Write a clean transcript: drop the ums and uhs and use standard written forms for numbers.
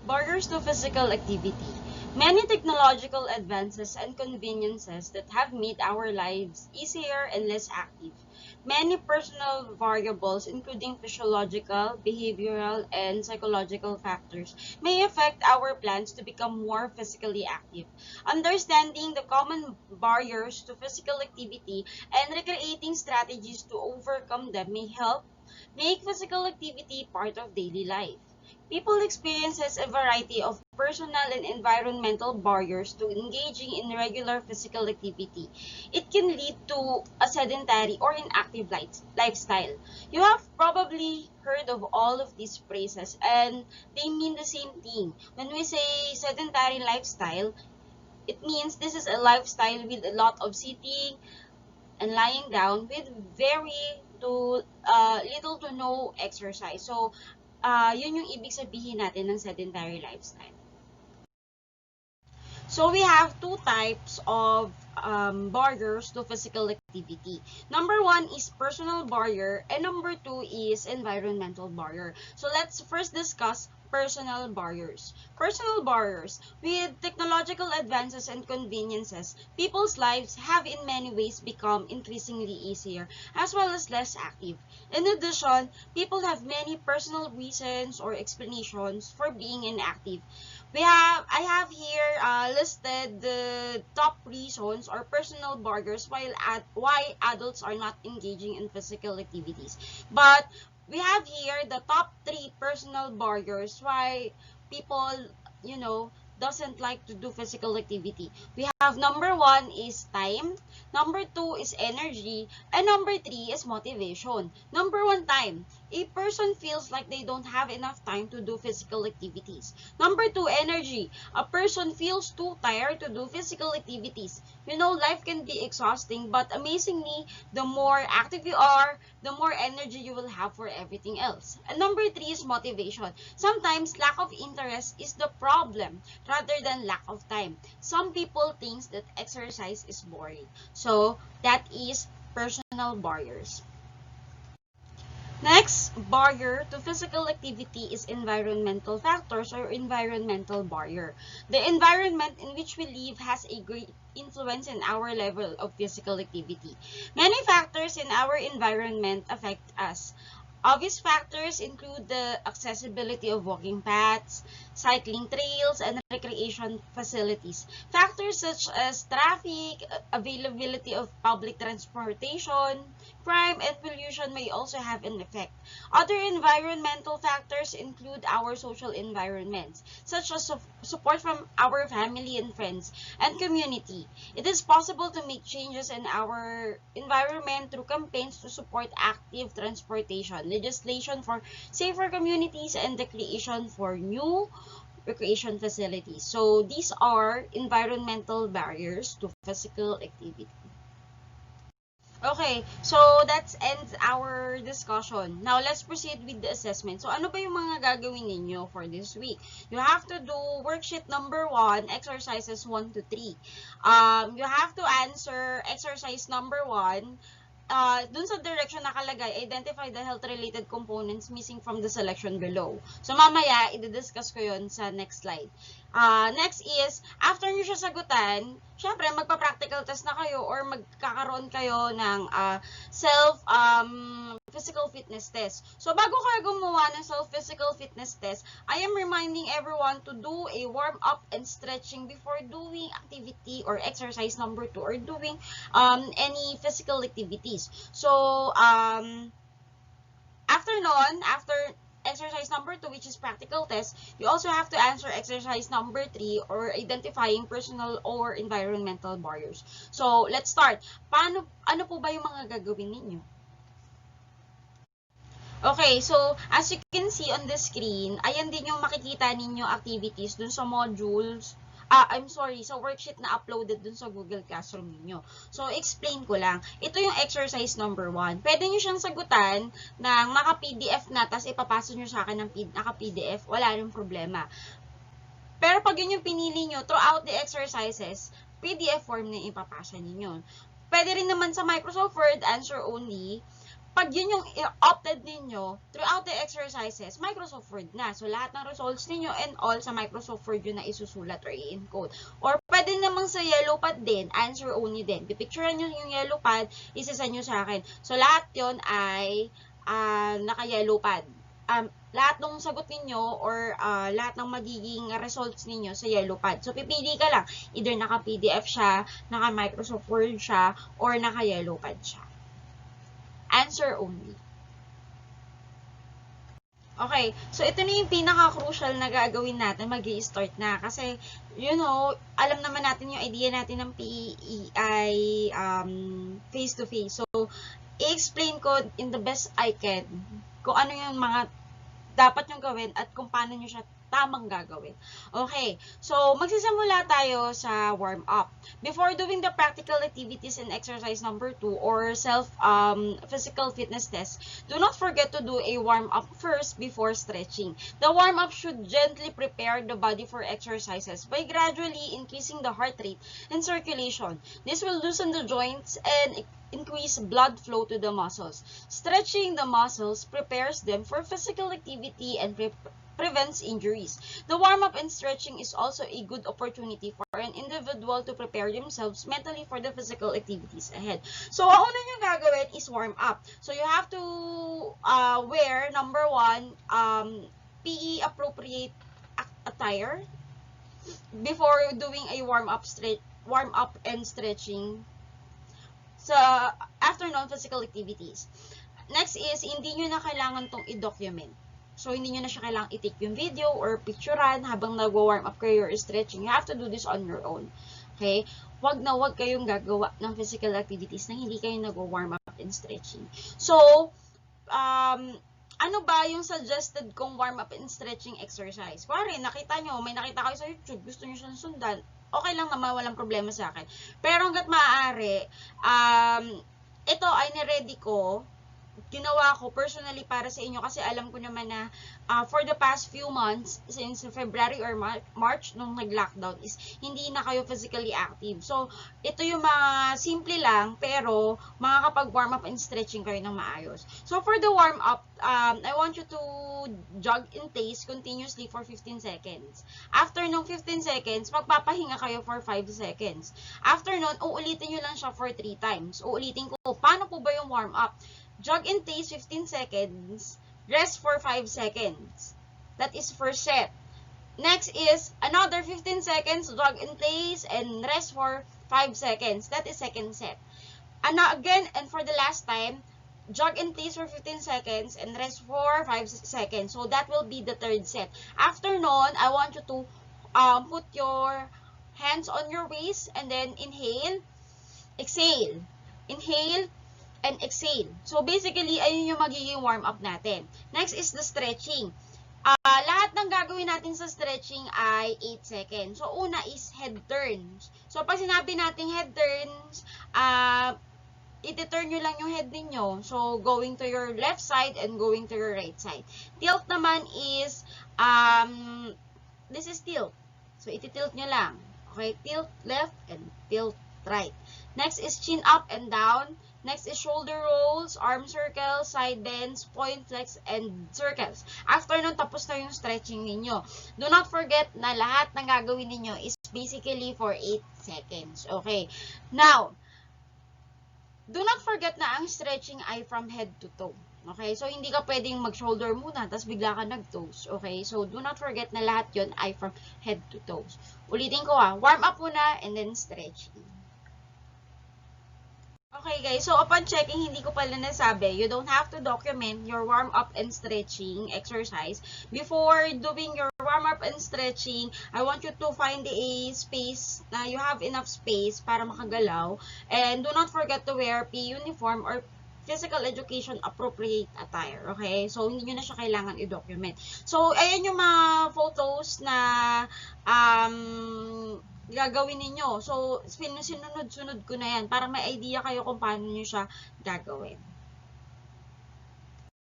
Barriers to physical activity. Many technological advances and conveniences that have made our lives easier and less active. Many personal variables, including physiological, behavioral, and psychological factors, may affect our plans to become more physically active. Understanding the common barriers to physical activity and recreating strategies to overcome them may help make physical activity part of daily life. People experiences a variety of personal and environmental barriers to engaging in regular physical activity. It can lead to a sedentary or inactive lifestyle. You have probably heard of all of these phrases and they mean the same thing. When we say sedentary lifestyle, it means this is a lifestyle with a lot of sitting and lying down with very to little to no exercise. So, yun yung ibig sabihin natin ng sedentary lifestyle. So we have two types of barriers to physical activity. Number one is personal barrier and number two is environmental barrier. So let's first discuss personal barriers. Personal barriers. With technological advances and conveniences, people's lives have in many ways become increasingly easier as well as less active. In addition, people have many personal reasons or explanations for being inactive. I have here listed the top reasons or personal barriers why adults are not engaging in physical activities. But we have here the top 3 personal barriers why people, doesn't like to do physical activity. We have number 1 is time, number 2 is energy, and number 3 is motivation. Number 1, time. A person feels like they don't have enough time to do physical activities. Number 2, energy. A person feels too tired to do physical activities. Life can be exhausting, but amazingly, the more active you are, the more energy you will have for everything else. And number 3 is motivation. Sometimes lack of interest is the problem rather than lack of time. Some people think that exercise is boring. So, that is personal barriers. Next barrier to physical activity is environmental factors or environmental barrier. The environment in which we live has a great influence in our level of physical activity. Many factors in our environment affect us. Obvious factors include the accessibility of walking paths, cycling trails, and recreation facilities. Factors such as traffic, availability of public transportation, crime, and pollution may also have an effect. Other environmental factors include our social environments, such as support from our family and friends, and community. It is possible to make changes in our environment through campaigns to support active transportation, legislation for safer communities, and the creation for new recreation facilities. So these are environmental barriers to physical activity. Okay, so that ends our discussion. Now, let's proceed with the assessment. So, ano ba yung mga gagawin ninyo for this week? You have to do worksheet number 1, exercises 1 to 3. You have to answer exercise number 1. Dun sa direction nakalagay, identify the health-related components missing from the selection below. So, mamaya, i-discuss ko yun sa next slide. Next is, after nyo siya sagutan, syempre, magpa-practical test na kayo or magkakaroon kayo ng self-physical fitness test. So, bago kayo gumawa ng self-physical fitness test, I am reminding everyone to do a warm-up and stretching before doing activity or exercise number 2 or doing any physical activities. So, after exercise number 2, which is practical test, you also have to answer exercise number 3 or identifying personal or environmental barriers. So, let's start. Ano po ba yung mga gagawin ninyo? Okay, so as you can see on the screen, ayan din yung makikita ninyo activities dun sa modules. Sa worksheet na uploaded dun sa Google Classroom niyo. So, explain ko lang. Ito yung exercise number 1. Pwede nyo siyang sagutan ng naka-PDF na, tapos ipapasa nyo sa akin ng naka-PDF. Wala nang problema. Pero pag yun yung pinili nyo, throughout the exercises, PDF form na ipapasa ninyo. Pwede rin naman sa Microsoft Word, answer only. pag yun yung opted ninyo, throughout the exercises, Microsoft Word na. So, lahat ng results ninyo and all sa Microsoft Word yun na isusulat or i-encode. Or, pwede namang sa yellow pad din, answer only din. Pipicturean nyo yung yellow pad, isasend nyo sa akin. So, lahat yun ay naka-yellow pad. Lahat ng sagot ninyo or lahat ng magiging results ninyo sa yellow pad. So, pipili ka lang. Either naka-PDF siya, naka-Microsoft Word siya, or naka-yellow pad siya. Answer only. Okay, so ito na yung pinaka-crucial na gagawin natin, mag-i-start na. Kasi, you know, alam naman natin yung idea natin ng PE ay face-to-face. So, i-explain ko in the best I can kung ano yung mga dapat nyo gawin at kung paano nyo siya tamang gagawin. Okay, so magsisimula tayo sa warm-up. Before doing the practical activities in exercise number 2 or physical fitness test, do not forget to do a warm-up first before stretching. The warm-up should gently prepare the body for exercises by gradually increasing the heart rate and circulation. This will loosen the joints and increase blood flow to the muscles. Stretching the muscles prepares them for physical activity and prevents injuries. The warm-up and stretching is also a good opportunity for an individual to prepare themselves mentally for the physical activities ahead. So, ang una nyo gagawin is warm-up. So, you have to wear, number 1, PE appropriate attire before doing a warm-up and stretching sa afternoon physical activities. Next is, hindi nyo na kailangan tong i-document. So, hindi nyo na siya kailangang i-take yung video or picturean habang nag-warm up kayo or stretching. You have to do this on your own. Okay? Wag kayong gagawa ng physical activities na hindi kayo nag-warm up and stretching. So, ano ba yung suggested kong warm up and stretching exercise? Kuwari, may nakita kayo sa YouTube, gusto nyo siyang sundan, okay lang naman, walang problema sa akin. Pero hanggat maaari, ito ay niready ko, ginawa ko personally para sa inyo kasi alam ko naman na for the past few months, since February or March, nung nag-lockdown, is hindi na kayo physically active. So, ito yung mga simple lang, pero makakapag-warm up and stretching kayo ng maayos. So, for the warm up, I want you to jog in pace continuously for 15 seconds. After nung 15 seconds, magpapahinga kayo for 5 seconds. After nun, uulitin nyo lang siya for 3 times. Uulitin ko, paano po ba yung warm up? Jog in pace 15 seconds, rest for 5 seconds. That is first set. Next is another 15 seconds, jog in pace and rest for 5 seconds. That is second set. And now again, and for the last time, jog in pace for 15 seconds and rest for 5 seconds. So that will be the third set. After nun, I want you to put your hands on your waist and then inhale, exhale. Inhale, and exhale. So, basically, ayun yung magiging warm-up natin. Next is the stretching. Lahat ng gagawin natin sa stretching ay 8 seconds. So, una is head turns. So, pag sinabi natin head turns, iti-turn nyo lang yung head ninyo. So, going to your left side and going to your right side. Tilt naman is, this is tilt. So, iti-tilt nyo lang. Okay, tilt left and tilt right. Next is chin up and down. Next is shoulder rolls, arm circles, side bends, point flex, and circles. After nun, tapos na yung stretching ninyo. Do not forget na lahat ng gagawin ninyo is basically for 8 seconds. Okay. Now, do not forget na ang stretching ay from head to toe. Okay, so hindi ka pwedeng mag-shoulder muna, tapos bigla ka nag-toes. Okay, so do not forget na lahat yon ay from head to toes. Ulitin ko warm up muna and then stretching. Okay guys, so upon checking, hindi ko pala nasabi, you don't have to document your warm-up and stretching exercise. Before doing your warm-up and stretching, I want you to find a space na you have enough space para makagalaw. And do not forget to wear PE uniform or physical education appropriate attire. Okay? So, hindi nyo na siya kailangan i-document. So, ayan yung mga photos na gagawin ninyo. So, sinunod-sunod ko na yan para may idea kayo kung paano nyo siya gagawin.